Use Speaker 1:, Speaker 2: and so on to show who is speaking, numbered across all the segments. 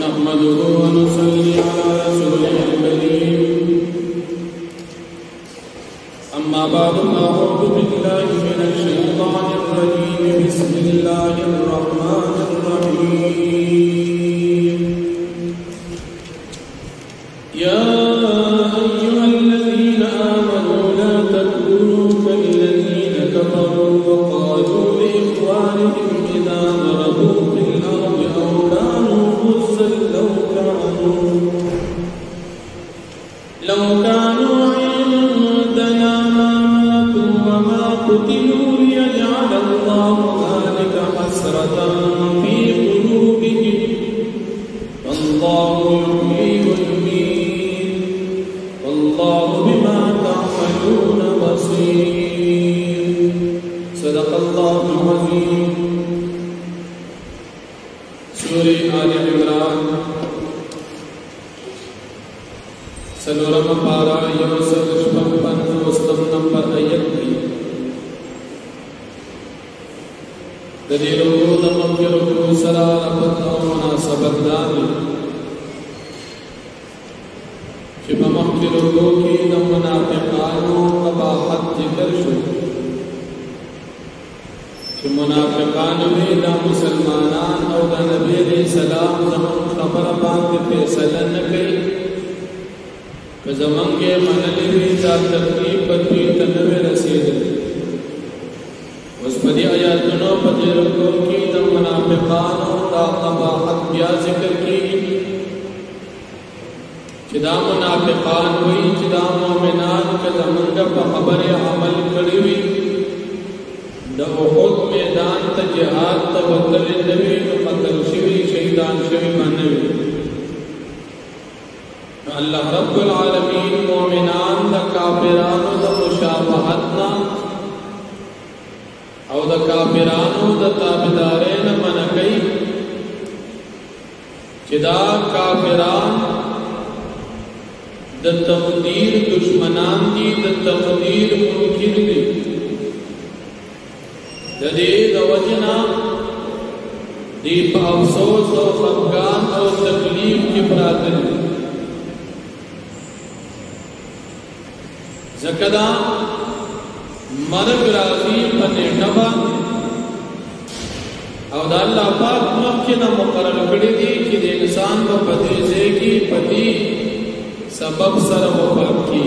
Speaker 1: नहमदुहु व नुसल्ली अला रसूलिहिल करीम। अम्मा बअद अऊज़ु बिल्लाहि मिनश शैतानिर रजीम। बिस्मिल्लाहिर रहमानिर रहीम। या अय्युहल्लज़ीना आमनू ला तकूनू कल्लज़ीना कफ़रू व क़ालू लिइख़वानिहिम इज़ा ज़रबू फ़िल अर्ज़ि अव कानू गुज़्ज़न लौ कानू इंदना मा मातू व मा क़ुतिलू लियजअलल्लाहु ज़ालिका हस्रतन फ़ी क़ुलूबिहिम वल्लाहु युहयी व युमीत वल्लाहु बिमा तअमलून बसीर। सदक़ल्लाहुल अज़ीम। सूरह आले इमरान सलोरम पारा यवसत शपन वस्तम नंबर आयत की दलील को तमक्किर को सरारत और मुनासबत दानी कि मक्किर को की न मुनाफिकानों कबाहत जिक्र शु कि मुनाफिकान में ना मुसलमानान और नबी अलैहि सलाम जमन खबर बात फैसला न कई जमंगे मनली ता तकलीफ पति तनवे रसीद उस पदी आयातनो पदर को की त मुनाफिकान ता कबाहत बिया जिक्र की चिदा मुनाफिकान हुई चिदा मोमिनान के जमंगा पर खबर अमल करी हुई द उहुद मैदान त जिहाद त वतल नबी को कतल शिवी शहीदान शिवी मनवी अल्लाह रब्बुल आलमीन मोमिनान द काफिरानो द मुशाबहतना और द काफिरानो द ताबेदारेन मन कई चिदा काफिरान द तकदीर दुश्मनान दी द तकदीर मुनकिर दी दे द वजना दी अफसोस और खफगान और तकलीफ की बरादरी जकदा मरग राजी पने नबा और अल्लाह पाक मक्के न मुकर्रर कड़ी दी कि इंसान को पदीजे की पति सबब सर वफात की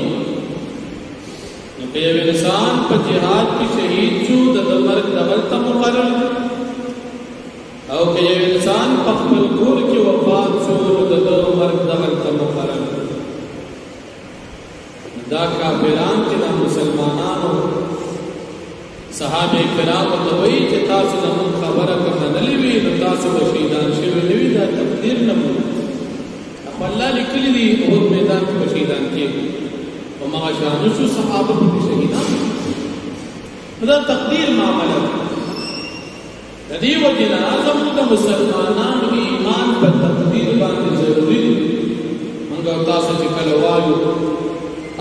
Speaker 1: ये इंसान पर जिहाद की शहीद चू दमर दवल त मुकर्रर और कि ये इंसान पखल गुर की वफात चू दमर दवल त मुकर्रर दा काफिरान के ना मुसलमानानो सहाबे किराम तवई के तास न खबर करना नली भी तास शहीदान शिव नवी दा तकदीर न अब अल्लाह लिखली दी बहुत मैदान के शहीदान के और माशाअल्लाह सु सहाबा के शहीदान मतलब तकदीर मामला नदी व जनाज़म का मुसलमानान की ईमान पर तकदीर बात जरूरी मंगा तास के कलवायो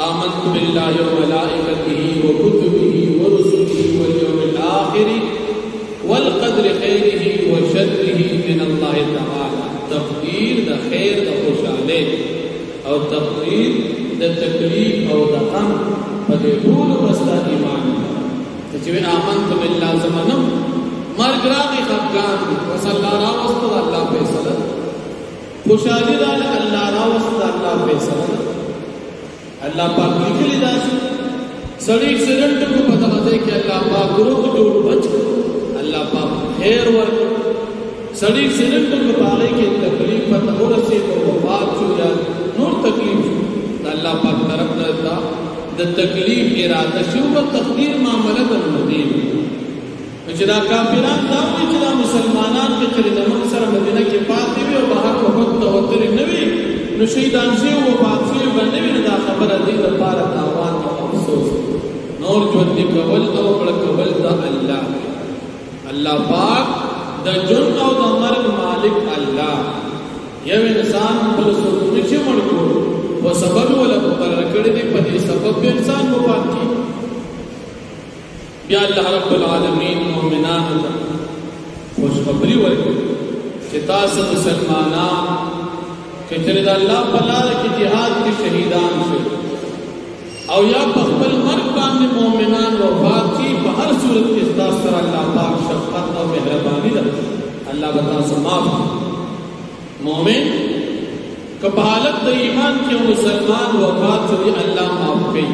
Speaker 1: आमन्तु बिल्लाहि व मलाइकतिही व कुतुबिही व रुसुलिही वल यौमिल आखिर वल क़द्रि खैरिही व शर्रिही मिन अल्लाह तआला। तक़दीर द खैर द खुशहाली और तक़दीर द तकलीफ और द गम पदे भूल वस्ता ईमान तो जिवे आमन्तु बिल्लाहि ज़मानम मरगरा के खफगान वसल्ला रावस्त अल्लाह फैसला खुशहाली दाल अल्लाह रावस्त अल्लाह फैसला अल्लाह पाक लिखली दास सड़ी सिरंट को पता दे कि अल्लाह पाक रुक जोड़ बच अल्लाह पाक खैर वर सड़ी सिरंट को पाले के तकलीफ पर और से तो वफात हो जा नूर तकलीफ अल्लाह पाक तरफ देता द तकलीफ इरादा शुभ तकदीर मामला मदीन जदा काफिरान दावे जदा मुसलमानान के चले जमन सर मदीना के पास भी और बाहर वक्त तवत्तर नबी नशीदान से वो बात से बंदे भी ना खबर दी द पार आवाज का अफसोस नूर ज्योति कबल और बड़ कबल द अल्लाह अल्लाह पाक द जुन और द मर्ग मालिक अल्लाह ये इंसान पर सुनिचे मड़ को वो सबब वाला मुकर्रर कर दी पर ये सबब इंसान वफात की या अल्लाह रब्बुल आलमीन मोमिनान खुशखबरी वर्क चिता से मुसलमाना کچره د الله په لار کې jihad کې شهیدان شي او یا په خپل مرګ باندې مؤمنان وفات شي په هر صورت کې تاسو سره الله پاک شفقت او مهرباني ده الله بتا سماف مؤمن که په حالت د ایمان کې مسلمان وفات شي الله معاف کوي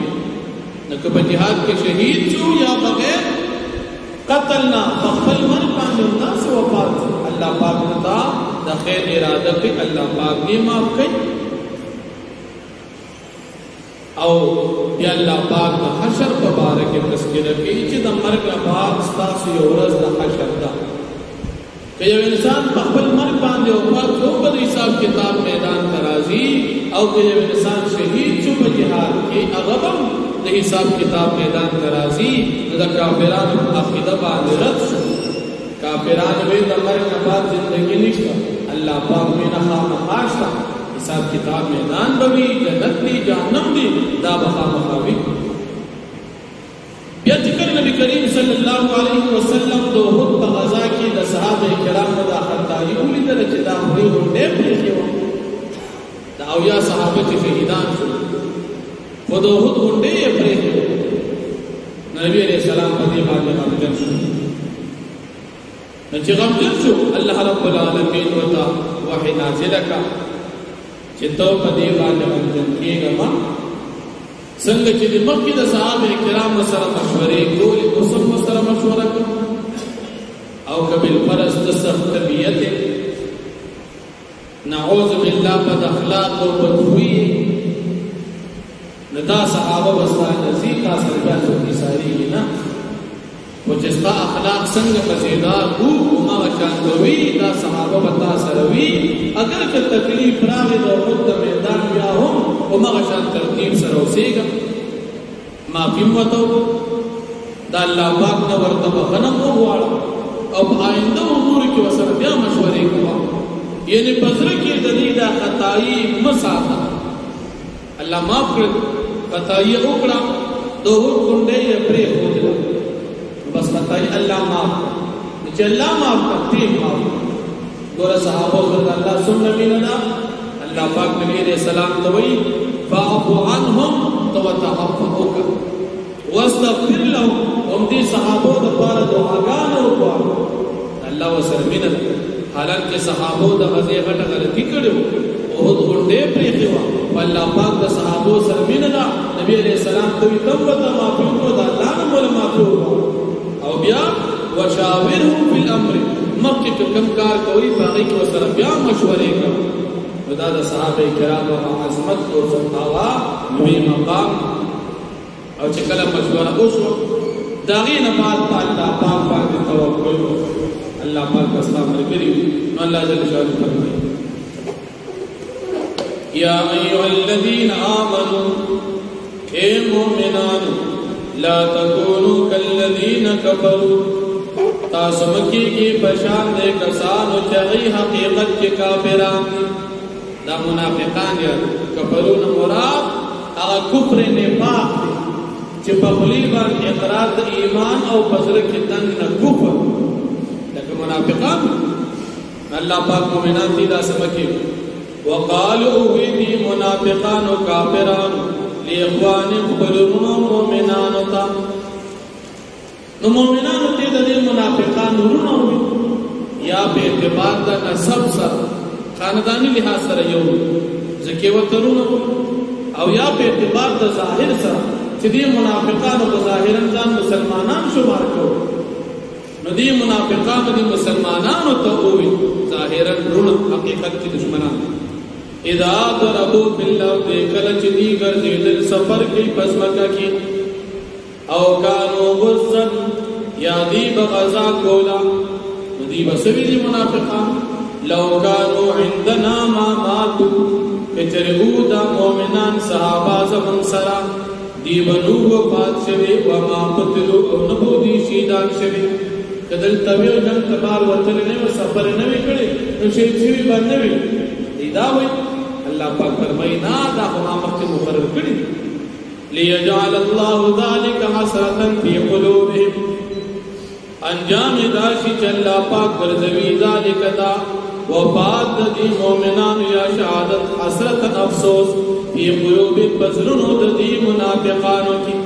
Speaker 1: نو که په jihad کې شهید شو یا بغیر قتلنا خپل مرګ باندې تاسو وفات الله پاک ته د خیر اراده کوي الله پاک دې معاف کوي او بیا الله پاک د حشر په باره کې تذکرہ کوي چې د مرګ بعد تاسو یو ورځ د حشر ده که یو انسان په خپل مرګ باندې وفات شو په حساب کتاب میدان ته راځي او که یو انسان شهید شو په جهاد کې هغه د حساب کتاب میدان ته راځي د کافرانو عقیده باندې رد شو کافرانو وی د مرګ بعد ژوندۍ نشته الله پاک مینا خامخاشته حساب کتاب میدان بوي جنت دی جهنم دی دا بخامخاوي بیا ذکر نبی کریم صلی الله علیه وسلم د احد په غزا کې د صحابه کرامو د خطای ولیدل چې دا وړي ډېر پریخي دا او یا صحابه چې شهیدان شو خو د احد ډېر پریخي نبی علیہ السلام په دې باندې غمجن شو چې غمجن شو الله رب العالمین وتا وحی نازل کړه چې تو په دې باندې غمجن کېږه ما څنګه چې د مکه د صحابه کرام سره مشورې کولې نو سم سره مشوره او کبل فرض د سخت طبيعت نعوذ بالله په اخلاق او بدوی ندا صحابه وسانه زیتا سره په ساری نه او چې ستا اخلاق څنګه فزیدار وو ما چاندوي دا صحابه وتا سره وی اگر که تکلیف راغی د خود میدان بیا هم او ما شان ترتیب سره اوسېګا ما قیمتو دا الله پاک نو ورته غنم وغواړه او آینده امور کې وسره بیا مشورې کوه یعنی پزره کې د دې دا خدای مساته الله معاف کړ خدای وکړه دوه کونډې پرې هوځله بس خدای الله معاف چې الله معاف کړي معاف ګور صحابه رضی الله سنن میننا الله پاک نبی علیہ السلام توي فاعف عنهم توتعفوك واستغفر لهم هم دي صحابه د پاره دعاګانې وکړه الله وسلمنا حالانکه صحابه د غزې غټه غلطي کړو او د غونډې پرې خوا الله پاک د صحابه سلمنا نبی علیہ السلام توي توبه معافي کو د الله نه مول معافي او بیا وشاورهم فی الامر مکه کم کار کوي باقي کو سره بیا مشورې کوي دا د صحابه کرامو عظمت او فتاوا لوی مقام او چې کله مشوره وشو داغې نه بعد الله پاک باندې توکل الله پاک اسلام لري نو الله جل شانه فرمایي یا ایها الذین آمنوا اے مومنان لا تکونوا کالذین کفروا تاسو مکی کی پشان دے کسانو چغی حقیقت کے کافران دا منافقان یا کفرون مراد اغا کفر نفاق چه بخلیبان اقرار دا ایمان او بزرگ دن کفر لیکن منافقان اللہ پاک مومنان تیدا سمکی وقالوا ویدی منافقان و کافران لیخوان قبلون مومنان تا نو مومنان تیدا دی منافقان رونو یا بے اعتبار دا نسب سر خاندانی لحاظ سره یو زکه وترونه او یا په اعتبار د ظاهر سره چې دي منافقانو په ظاهرا ځان مسلمانان شمار کړو نو دي منافقانو دي مسلمانانو ته وې ظاهرا رونه حقیقت کې دشمنان اذا ضربوا في الارض کله چې دي ګرځېدل سفر کې پسمکه کې او کانو غزن یا دی بغزا کولا دي بسوي دي منافقان لو كانوا عندنا ما ماتوا کچرهو دا مومنان صحابه زمن سرا دی بنو وفات شوی و ما قتلوا او نبو دی شیدان شوی کدل طبیع جن تبار وطن نه و سفر نه وکړي نو شهید شوی باندې وی دا وی الله پاک فرمایي نا دا هغه مخکې مقرر کړی ليجعل الله ذلك حسرة في قلوبهم انجام داشي چې الله پاک ګرځوي ذلک دا وفات دی مومنان یا شهادت حسرت افسوس فی قلوب بزرنو دی منافقانو کی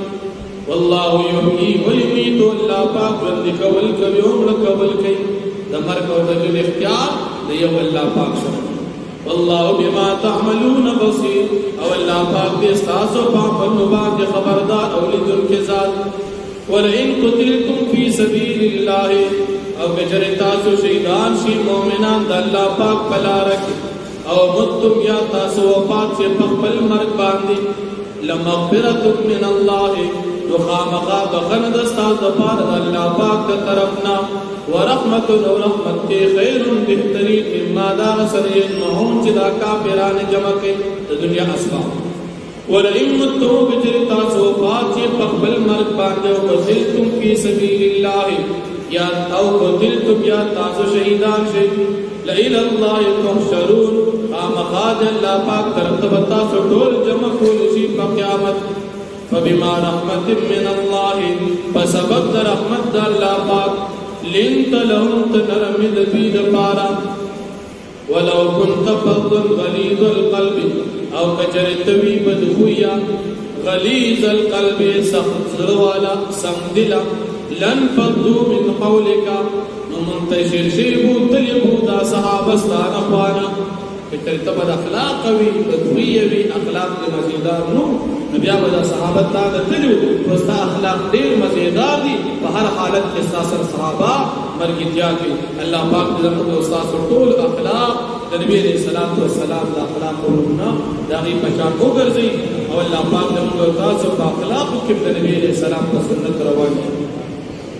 Speaker 1: والله یحیی و یمیت اللہ پاک ژوندی کول کوي او مړ کول کوي د مرګ او د ژوند اختیار د یو الله پاک سره والله بما تعملون بصیر او الله پاک دې تاسو په عمل باندې خبردار او لیدونکي ذات ولئن قتلتم فی سبیل الله او کچره تاسو شهیدان شي مؤمنان د الله پاک په لار کې او متم یا تاسو وفات شي په خپل مرګ باندې لمغفرة من الله نخامقا بخند استاذ دپار اللہ پاک دا طرفنا ورحمت و رحمت کے خیر بہترین مما دا غسر یجمعون چدا کافران جمع کے دنیا اسباب ولئن متو بجرتا سوفات چی پقبل مرگ باندے وقتلتم فی سبیل اللہ یا او قتلتم یا تاسو شہیدان شہید لئلى الله تحشرون خامخاد اللہ پاک ترتبتا سٹول جمع کول شی پا قیامت فبما رحمت من الله فسبب رحمت اللہ پاک لنت لهم تنرمد بید پارا ولو كنت فظا غليظ القلب او کچرتوی بدخویا غلیظ القلب سخت والا سمدلا لن فضوا من حولك منتشر شیبو تلیبو دا صحابستان اخوانا کچرت بد اخلاق وی بدخوی وی اخلاق دی مزیدار نو نبی آبادا صحابتا دا تلیو وستا اخلاق دیر مزیدار دی فہر حالت کے ساسر صحابہ مرگتیا کی اللہ پاک زمد استاذ طول اخلاق نبی علیہ السلام دا اخلاق قلوبنا داغی پشان کو گرزی اور اللہ پاک زمد استاذ اخلاق کب نبی علیہ السلام کا سنت روانی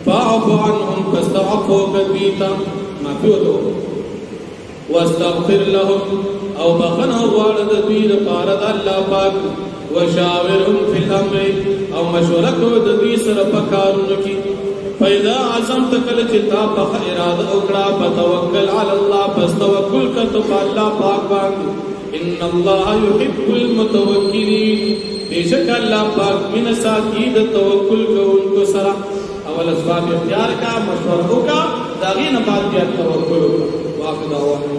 Speaker 1: فاعفو عنهم فاستعفو کبیتا ما پیو دو واستغفر لهم او بخنا وارد دوید پارد اللہ پاک وشاورهم فی الامر او مشورکو دوی سر پکارون کی فیدا عظم تکل چتا پخ اراد اکڑا فتوکل علی اللہ پس توکل کتب اللہ پاک باند ان اللہ یحب المتوکلین بیشک اللہ پاک من ساکید توکل کو ان کو سرا اول اسباب اختیار کا مشورہ کا داغین بعد کیا توکل کا واقع دعوانا